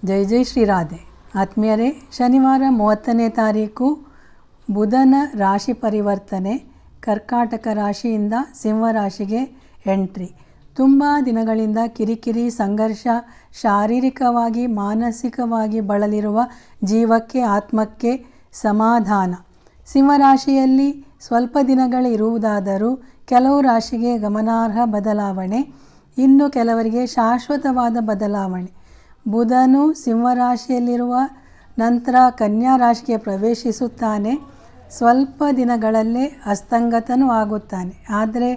ಜೈ ಜೈ ಶ್ರೀ ರಾಧೆ. ಆತ್ಮೀಯರೇ, ಶನಿವಾರ 30ನೇ ತಾರೀಕು ಬುಧನ ರಾಶಿ ಪರಿವರ್ತನೆ ಕರ್ಕಾಟಕ ರಾಶಿಯಿಂದ ಸಿಂಹ ರಾಶಿಗೆ ಎಂಟ್ರಿ. ತುಂಬ ದಿನಗಳಿಂದ ಕಿರಿಕಿರಿ, ಸಂಘರ್ಷ, ಶಾರೀರಿಕವಾಗಿ ಮಾನಸಿಕವಾಗಿ ಬಳಲಿರುವ ಜೀವಕ್ಕೆ, ಆತ್ಮಕ್ಕೆ ಸಮಾಧಾನ. ಸಿಂಹರಾಶಿಯಲ್ಲಿ ಸ್ವಲ್ಪ ದಿನಗಳಿರುವುದಾದರೂ ಕೆಲವು ರಾಶಿಗೆ ಗಮನಾರ್ಹ ಬದಲಾವಣೆ, ಇನ್ನು ಕೆಲವರಿಗೆ ಶಾಶ್ವತವಾದ ಬದಲಾವಣೆ. ಬುಧನು ಸಿಂಹರಾಶಿಯಲ್ಲಿರುವ ನಂತರ ಕನ್ಯಾ ರಾಶಿಗೆ ಪ್ರವೇಶಿಸುತ್ತಾನೆ. ಸ್ವಲ್ಪ ದಿನಗಳಲ್ಲೇ ಅಸ್ತಂಗತನೂ ಆಗುತ್ತಾನೆ. ಆದರೆ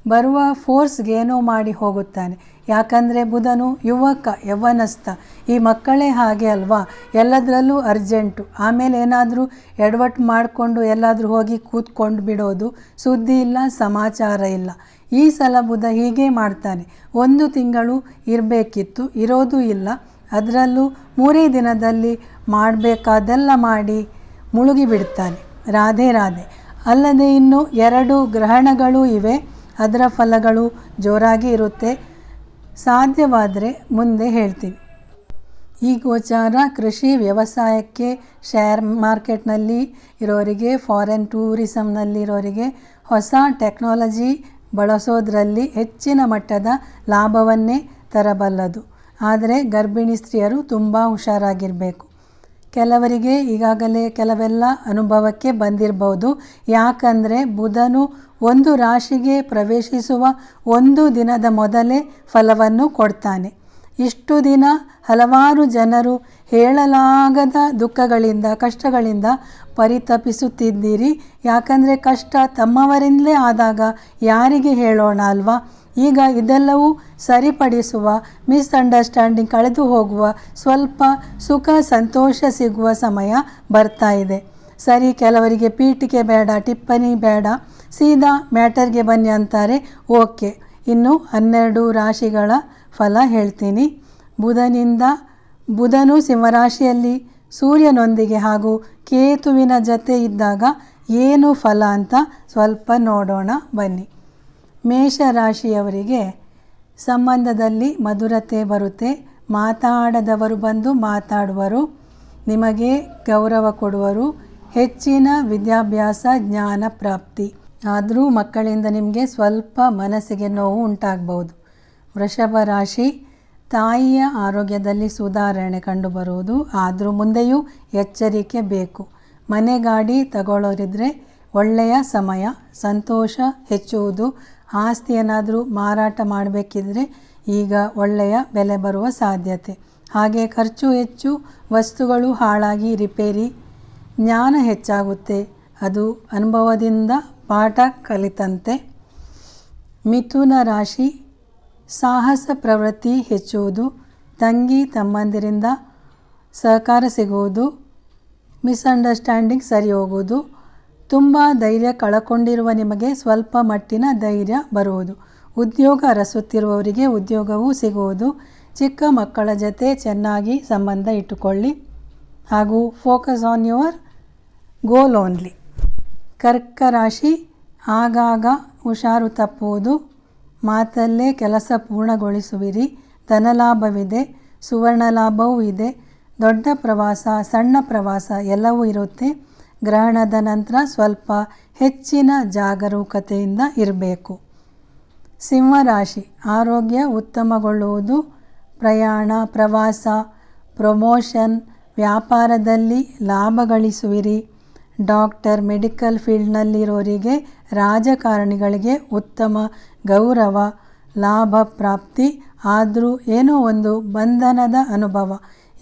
ಬರುವ ಫೋರ್ಸ್ಗೇನೋ ಮಾಡಿ ಹೋಗುತ್ತಾನೆ. ಯಾಕಂದರೆ ಬುಧನು ಯೌವನಸ್ಥ. ಈ ಮಕ್ಕಳೇ ಹಾಗೆ ಅಲ್ವಾ, ಎಲ್ಲದರಲ್ಲೂ ಅರ್ಜೆಂಟು. ಆಮೇಲೆ ಏನಾದರೂ ಎಡವಟ್ಟು ಮಾಡಿಕೊಂಡು ಎಲ್ಲಾದರೂ ಹೋಗಿ ಕೂತ್ಕೊಂಡು ಬಿಡೋದು, ಸುದ್ದಿ ಇಲ್ಲ, ಸಮಾಚಾರ ಇಲ್ಲ. ಈ ಸಲ ಬುಧ ಹೀಗೆ ಮಾಡ್ತಾನೆ. 1 ತಿಂಗಳು ಇರಬೇಕಿತ್ತು, ಇರೋದು ಇಲ್ಲ. ಅದರಲ್ಲೂ 3 ದಿನದಲ್ಲಿ ಮಾಡಬೇಕಾದೆಲ್ಲ ಮಾಡಿ ಮುಳುಗಿಬಿಡ್ತಾನೆ. ರಾಧೆ ರಾಧೆ. ಅಲ್ಲದೆ ಇನ್ನು 2 ಗ್ರಹಣಗಳು ಇವೆ. ಅದರ ಫಲಗಳು ಜೋರಾಗಿ ಇರುತ್ತೆ. ಸಾಧ್ಯವಾದರೆ ಮುಂದೆ ಹೇಳ್ತೀನಿ. ಈ ಗೋಚಾರ ಕೃಷಿ, ವ್ಯವಸಾಯಕ್ಕೆ, ಶೇರ್ ಮಾರ್ಕೆಟ್ನಲ್ಲಿ ಇರೋರಿಗೆ, ಫಾರಿನ್ ಟೂರಿಸಮ್ನಲ್ಲಿರೋರಿಗೆ, ಹೊಸ ಟೆಕ್ನಾಲಜಿ ಬಳಸೋದ್ರಲ್ಲಿ ಹೆಚ್ಚಿನ ಮಟ್ಟದ ಲಾಭವನ್ನೇ ತರಬಲ್ಲದು. ಆದರೆ ಗರ್ಭಿಣಿ ಸ್ತ್ರೀಯರು ತುಂಬ ಹುಷಾರಾಗಿರಬೇಕು. ಕೆಲವರಿಗೆ ಈಗಾಗಲೇ ಕೆಲವೆಲ್ಲ ಅನುಭವಕ್ಕೆ ಬಂದಿರಬಹುದು. ಯಾಕಂದರೆ ಬುಧನು ಒಂದು ರಾಶಿಗೆ ಪ್ರವೇಶಿಸುವ 1 ದಿನದ ಮೊದಲೇ ಫಲವನ್ನು ಕೊಡ್ತಾನೆ. ಇಷ್ಟು ದಿನ ಹಲವಾರು ಜನರು ಹೇಳಲಾಗದ ದುಃಖಗಳಿಂದ, ಕಷ್ಟಗಳಿಂದ ಪರಿತಪಿಸುತ್ತಿದ್ದೀರಿ. ಯಾಕಂದರೆ ಕಷ್ಟ ತಮ್ಮವರಿಂದಲೇ ಆದಾಗ ಯಾರಿಗೆ ಹೇಳೋಣ ಅಲ್ವಾ? ಈಗ ಇದೆಲ್ಲವೂ ಸರಿಪಡಿಸುವ, ಮಿಸ್ಅಂಡರ್ಸ್ಟ್ಯಾಂಡಿಂಗ್ ಕಳೆದು ಹೋಗುವ, ಸ್ವಲ್ಪ ಸುಖ ಸಂತೋಷ ಸಿಗುವ ಸಮಯ ಬರ್ತಾ ಇದೆ. ಸರಿ, ಕೆಲವರಿಗೆ ಪೀಠಿಕೆ ಬೇಡ, ಟಿಪ್ಪಣಿ ಬೇಡ, ಸೀದಾ ಮ್ಯಾಟರ್ಗೆ ಬನ್ನಿ ಅಂತಾರೆ. ಓಕೆ, ಇನ್ನು 12 ರಾಶಿಗಳ ಫಲ ಹೇಳ್ತೀನಿ. ಬುಧನು ಸಿಂಹರಾಶಿಯಲ್ಲಿ ಸೂರ್ಯನೊಂದಿಗೆ ಹಾಗೂ ಕೇತುವಿನ ಜೊತೆ ಇದ್ದಾಗ ಏನು ಫಲ ಅಂತ ಸ್ವಲ್ಪ ನೋಡೋಣ ಬನ್ನಿ. ಮೇಷರಾಶಿಯವರಿಗೆ ಸಂಬಂಧದಲ್ಲಿ ಮಧುರತೆ ಬರುತ್ತೆ. ಮಾತಾಡದವರು ಬಂದು ಮಾತಾಡುವರು, ನಿಮಗೆ ಗೌರವ ಕೊಡುವರು, ಹೆಚ್ಚಿನ ವಿದ್ಯಾಭ್ಯಾಸ, ಜ್ಞಾನ ಪ್ರಾಪ್ತಿ. ಆದರೂ ಮಕ್ಕಳಿಂದ ನಿಮಗೆ ಸ್ವಲ್ಪ ಮನಸ್ಸಿಗೆ ನೋವು ಉಂಟಾಗಬಹುದು. ವೃಷಭ ರಾಶಿ, ತಾಯಿಯ ಆರೋಗ್ಯದಲ್ಲಿ ಸುಧಾರಣೆ ಕಂಡುಬರುವುದು. ಆದರೂ ಮುಂದೆಯೂ ಎಚ್ಚರಿಕೆ ಬೇಕು. ಮನೆ, ಗಾಡಿ ತಗೊಳ್ಳೋರಿದ್ರೆ ಒಳ್ಳೆಯ ಸಮಯ. ಸಂತೋಷ ಹೆಚ್ಚುವುದು. ಆಸ್ತಿ ಏನಾದರೂ ಮಾರಾಟ ಮಾಡಬೇಕಿದ್ರೆ ಈಗ ಒಳ್ಳೆಯ ಬೆಲೆ ಬರುವ ಸಾಧ್ಯತೆ. ಹಾಗೆ ಖರ್ಚು ಹೆಚ್ಚು, ವಸ್ತುಗಳು ಹಾಳಾಗಿ ರಿಪೇರಿ. ಜ್ಞಾನ ಹೆಚ್ಚಾಗುತ್ತೆ, ಅದು ಅನುಭವದಿಂದ ಪಾಠ ಕಲಿತಂತೆ. ಮಿಥುನ ರಾಶಿ, ಸಾಹಸ ಪ್ರವೃತ್ತಿ ಹೆಚ್ಚುವುದು. ತಂಗಿ ತಮ್ಮಂದಿರಿಂದ ಸಹಕಾರ ಸಿಗುವುದು. ಮಿಸ್ಅಂಡರ್ಸ್ಟ್ಯಾಂಡಿಂಗ್ ಸರಿ ಹೋಗುವುದು. ತುಂಬ ಧೈರ್ಯ ಕಳಕೊಂಡಿರುವ ನಿಮಗೆ ಸ್ವಲ್ಪ ಮಟ್ಟಿನ ಧೈರ್ಯ ಬರುವುದು. ಉದ್ಯೋಗ ಅರಸುತ್ತಿರುವವರಿಗೆ ಉದ್ಯೋಗವೂ ಸಿಗುವುದು. ಚಿಕ್ಕ ಮಕ್ಕಳ ಜೊತೆ ಚೆನ್ನಾಗಿ ಸಂಬಂಧ ಇಟ್ಟುಕೊಳ್ಳಿ ಹಾಗೂ focus on your goal only. ಕರ್ಕ ರಾಶಿ, ಆಗಾಗ ಹುಷಾರು ತಪ್ಪುವುದು. ಮಾತಲ್ಲೇ ಕೆಲಸ ಪೂರ್ಣಗೊಳಿಸುವಿರಿ. ಧನಲಾಭವಿದೆ, ಸುವರ್ಣ ಲಾಭವೂ ಇದೆ. ದೊಡ್ಡ ಪ್ರವಾಸ, ಸಣ್ಣ ಪ್ರವಾಸ ಎಲ್ಲವೂ ಇರುತ್ತೆ. ಗ್ರಹಣದ ನಂತರ ಸ್ವಲ್ಪ ಹೆಚ್ಚಿನ ಜಾಗರೂಕತೆಯಿಂದ ಇರಬೇಕು. ಸಿಂಹರಾಶಿ, ಆರೋಗ್ಯ ಉತ್ತಮಗೊಳ್ಳುವುದು. ಪ್ರಯಾಣ, ಪ್ರವಾಸ, ಪ್ರಮೋಷನ್, ವ್ಯಾಪಾರದಲ್ಲಿ ಲಾಭ ಗಳಿಸುವಿರಿ. ಡಾಕ್ಟರ್, ಮೆಡಿಕಲ್ ಫೀಲ್ಡ್ನಲ್ಲಿರೋರಿಗೆ, ರಾಜಕಾರಣಿಗಳಿಗೆ ಉತ್ತಮ ಗೌರವ, ಲಾಭ ಪ್ರಾಪ್ತಿ. ಆದರೂ ಏನೋ ಒಂದು ಬಂಧನದ ಅನುಭವ,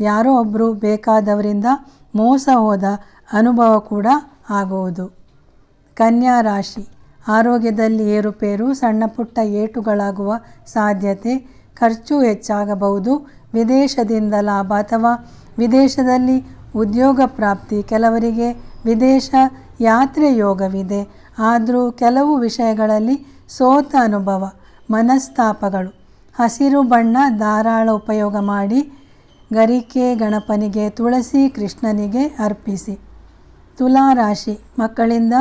ಯಾರೋ ಒಬ್ಬರು ಬೇಕಾದವರಿಂದ ಮೋಸ ಹೋದ ಅನುಭವ ಕೂಡ ಆಗುವುದು. ಕನ್ಯಾ ರಾಶಿ, ಆರೋಗ್ಯದಲ್ಲಿ ಏರುಪೇರು, ಸಣ್ಣ ಪುಟ್ಟ ಏಟುಗಳಾಗುವ ಸಾಧ್ಯತೆ. ಖರ್ಚು ಹೆಚ್ಚಾಗಬಹುದು. ವಿದೇಶದಿಂದ ಲಾಭ ಅಥವಾ ವಿದೇಶದಲ್ಲಿ ಉದ್ಯೋಗ ಪ್ರಾಪ್ತಿ. ಕೆಲವರಿಗೆ ವಿದೇಶ ಯಾತ್ರೆ ಯೋಗವಿದೆ. ಆದರೂ ಕೆಲವು ವಿಷಯಗಳಲ್ಲಿ ಸೋತ ಅನುಭವ, ಮನಸ್ತಾಪಗಳು. ಹಸಿರು ಬಣ್ಣ ಧಾರಾಳ ಉಪಯೋಗ ಮಾಡಿ. ಗರಿಕೆ ಗಣಪನಿಗೆ, ತುಳಸಿ ಕೃಷ್ಣನಿಗೆ ಅರ್ಪಿಸಿ. ತುಲಾ ರಾಶಿ, ಮಕ್ಕಳಿಂದ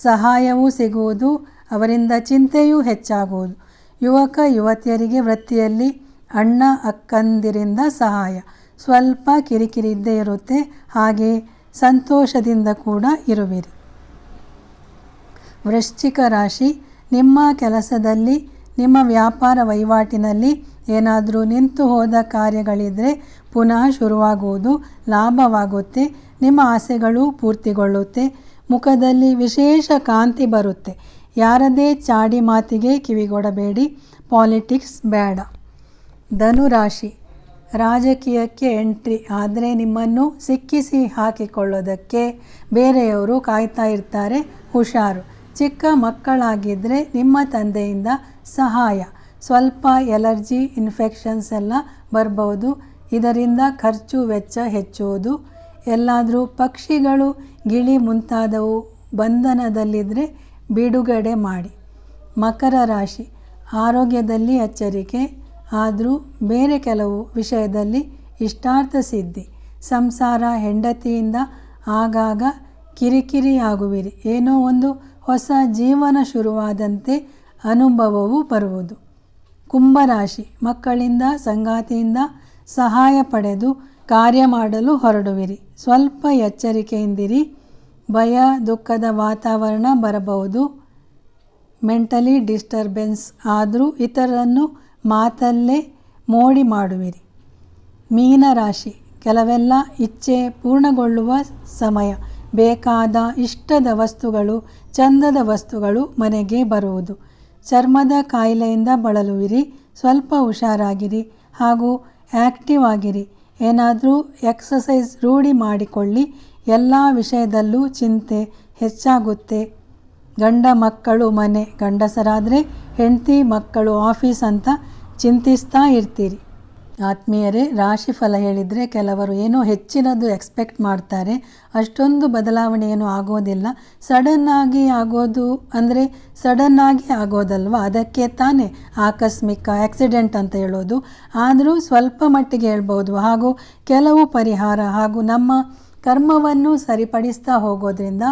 ಸಹಾಯವೂ ಸಿಗುವುದು, ಅವರಿಂದ ಚಿಂತೆಯೂ ಹೆಚ್ಚಾಗುವುದು. ಯುವಕ ಯುವತಿಯರಿಗೆ ವೃತ್ತಿಯಲ್ಲಿ ಅಣ್ಣ ಅಕ್ಕಂದಿರಿಂದ ಸಹಾಯ. ಸ್ವಲ್ಪ ಕಿರಿಕಿರಿ ಇದ್ದೇ ಇರುತ್ತೆ. ಹಾಗೆ ಸಂತೋಷದಿಂದ ಕೂಡ ಇರುವಿರಿ. ವೃಶ್ಚಿಕ ರಾಶಿ, ನಿಮ್ಮ ಕೆಲಸದಲ್ಲಿ, ನಿಮ್ಮ ವ್ಯಾಪಾರ ವಹಿವಾಟಿನಲ್ಲಿ ಏನಾದರೂ ನಿಂತು ಹೋದ ಕಾರ್ಯಗಳಿದ್ದರೆ ಪುನಃ ಶುರುವಾಗುವುದು, ಲಾಭವಾಗುತ್ತೆ. ನಿಮ್ಮ ಆಸೆಗಳು ಪೂರ್ತಿಗೊಳ್ಳುತ್ತೆ. ಮುಖದಲ್ಲಿ ವಿಶೇಷ ಕಾಂತಿ ಬರುತ್ತೆ. ಯಾರದೇ ಚಾಡಿ ಮಾತಿಗೆ ಕಿವಿಗೊಡಬೇಡಿ. ಪಾಲಿಟಿಕ್ಸ್ ಬೇಡ. ಧನುರಾಶಿ, ರಾಜಕೀಯಕ್ಕೆ ಎಂಟ್ರಿ ಆದರೆ ನಿಮ್ಮನ್ನು ಸಿಕ್ಕಿಸಿ ಹಾಕಿಕೊಳ್ಳೋದಕ್ಕೆ ಬೇರೆಯವರು ಕಾಯ್ತಾ ಇರ್ತಾರೆ. ಹುಷಾರು. ಚಿಕ್ಕ ಮಕ್ಕಳಾಗಿದ್ದರೆ ನಿಮ್ಮ ತಂದೆಯಿಂದ ಸಹಾಯ. ಸ್ವಲ್ಪ ಎಲರ್ಜಿ ಇನ್ಫೆಕ್ಷನ್ಸ್ ಎಲ್ಲ ಬರ್ಬೋದು. ಇದರಿಂದ ಖರ್ಚು ವೆಚ್ಚ ಹೆಚ್ಚುವುದು. ಎಲ್ಲಾದರೂ ಪಕ್ಷಿಗಳು, ಗಿಳಿ ಮುಂತಾದವು ಬಂಧನದಲ್ಲಿದ್ದರೆ ಬಿಡುಗಡೆ ಮಾಡಿ. ಮಕರ ರಾಶಿ, ಆರೋಗ್ಯದಲ್ಲಿ ಎಚ್ಚರಿಕೆ. ಆದರೂ ಬೇರೆ ಕೆಲವು ವಿಷಯದಲ್ಲಿ ಇಷ್ಟಾರ್ಥ ಸಿದ್ಧಿ. ಸಂಸಾರ, ಹೆಂಡತಿಯಿಂದ ಆಗಾಗ ಕಿರಿಕಿರಿಯಾಗುವಿರಿ. ಏನೋ ಒಂದು ಹೊಸ ಜೀವನ ಶುರುವಾದಂತೆ ಅನುಭವವೂ ಬರುವುದು. ಕುಂಭರಾಶಿ, ಮಕ್ಕಳಿಂದ, ಸಂಗಾತಿಯಿಂದ ಸಹಾಯ ಪಡೆದು ಕಾರ್ಯ ಮಾಡಲು ಹೊರಡುವಿರಿ. ಸ್ವಲ್ಪ ಎಚ್ಚರಿಕೆಯಿಂದಿರಿ. ಭಯ, ದುಃಖದ ವಾತಾವರಣ ಬರಬಹುದು. Mentally disturbance. ಆದರೂ ಇತರರನ್ನು ಮಾತಲ್ಲೇ ಮೋಡಿ ಮಾಡುವಿರಿ. ಮೀನರಾಶಿ, ಕೆಲವೆಲ್ಲ ಇಚ್ಛೆ ಪೂರ್ಣಗೊಳ್ಳುವ ಸಮಯ. ಬೇಕಾದ ಇಷ್ಟದ ವಸ್ತುಗಳು, ಚಂದದ ವಸ್ತುಗಳು ಮನೆಗೆ ಬರುವುದು. ಚರ್ಮದ ಕಾಯಿಲೆಯಿಂದ ಬಳಲುವಿರಿ. ಸ್ವಲ್ಪ ಹುಷಾರಾಗಿರಿ ಹಾಗೂ ಆ್ಯಕ್ಟಿವ್ ಆಗಿರಿ. ಏನಾದರೂ ಎಕ್ಸಸೈಸ್ ರೂಢಿ ಮಾಡಿಕೊಳ್ಳಿ. ಎಲ್ಲ ವಿಷಯದಲ್ಲೂ ಚಿಂತೆ ಹೆಚ್ಚಾಗುತ್ತೆ. ಗಂಡ ಮಕ್ಕಳು ಮನೆ, ಗಂಡಸರಾದರೆ ಹೆಂಡತಿ ಮಕ್ಕಳು ಆಫೀಸ್ ಅಂತ ಚಿಂತಿಸ್ತಾ ಇರ್ತೀರಿ. ಆತ್ಮೀಯರೇ, ರಾಶಿಫಲ ಹೇಳಿದರೆ ಕೆಲವರು ಏನೋ ಹೆಚ್ಚಿನದು ಎಕ್ಸ್ಪೆಕ್ಟ್ ಮಾಡ್ತಾರೆ. ಅಷ್ಟೊಂದು ಬದಲಾವಣೆ ಏನೂ ಆಗೋದಿಲ್ಲ. ಸಡನ್ನಾಗಿ ಆಗೋದು ಅಂದರೆ ಸಡನ್ನಾಗಿ ಆಗೋದಲ್ವ, ಅದಕ್ಕೆ ತಾನೇ ಆಕಸ್ಮಿಕ ಆಕ್ಸಿಡೆಂಟ್ ಅಂತ ಹೇಳೋದು. ಆದರೂ ಸ್ವಲ್ಪ ಮಟ್ಟಿಗೆ ಹೇಳ್ಬೋದು. ಹಾಗೂ ಕೆಲವು ಪರಿಹಾರ ಹಾಗೂ ನಮ್ಮ ಕರ್ಮವನ್ನು ಸರಿಪಡಿಸ್ತಾ ಹೋಗೋದ್ರಿಂದ,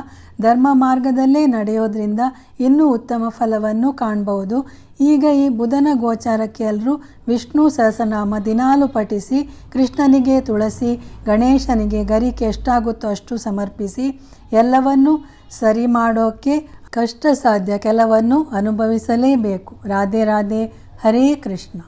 ಧರ್ಮ ಮಾರ್ಗದಲ್ಲೇ ನಡೆಯೋದ್ರಿಂದ ಇನ್ನೂ ಉತ್ತಮ ಫಲವನ್ನು ಕಾಣಬಹುದು. ಈಗ ಈ ಬುಧನ ಗೋಚಾರಕ್ಕೆ ಎಲ್ಲರೂ ವಿಷ್ಣು ಸಹಸ್ರನಾಮ ದಿನಾಲು ಪಠಿಸಿ, ಕೃಷ್ಣನಿಗೆ ತುಳಸಿ, ಗಣೇಶನಿಗೆ ಗರಿಕೆ ಎಷ್ಟಾಗುತ್ತೋ ಅಷ್ಟು ಸಮರ್ಪಿಸಿ. ಎಲ್ಲವನ್ನೂ ಸರಿ ಮಾಡೋಕ್ಕೆ ಕಷ್ಟ ಸಾಧ್ಯ, ಕೆಲವನ್ನು ಅನುಭವಿಸಲೇಬೇಕು. ರಾಧೆ ರಾಧೆ. ಹರೇ ಕೃಷ್ಣ.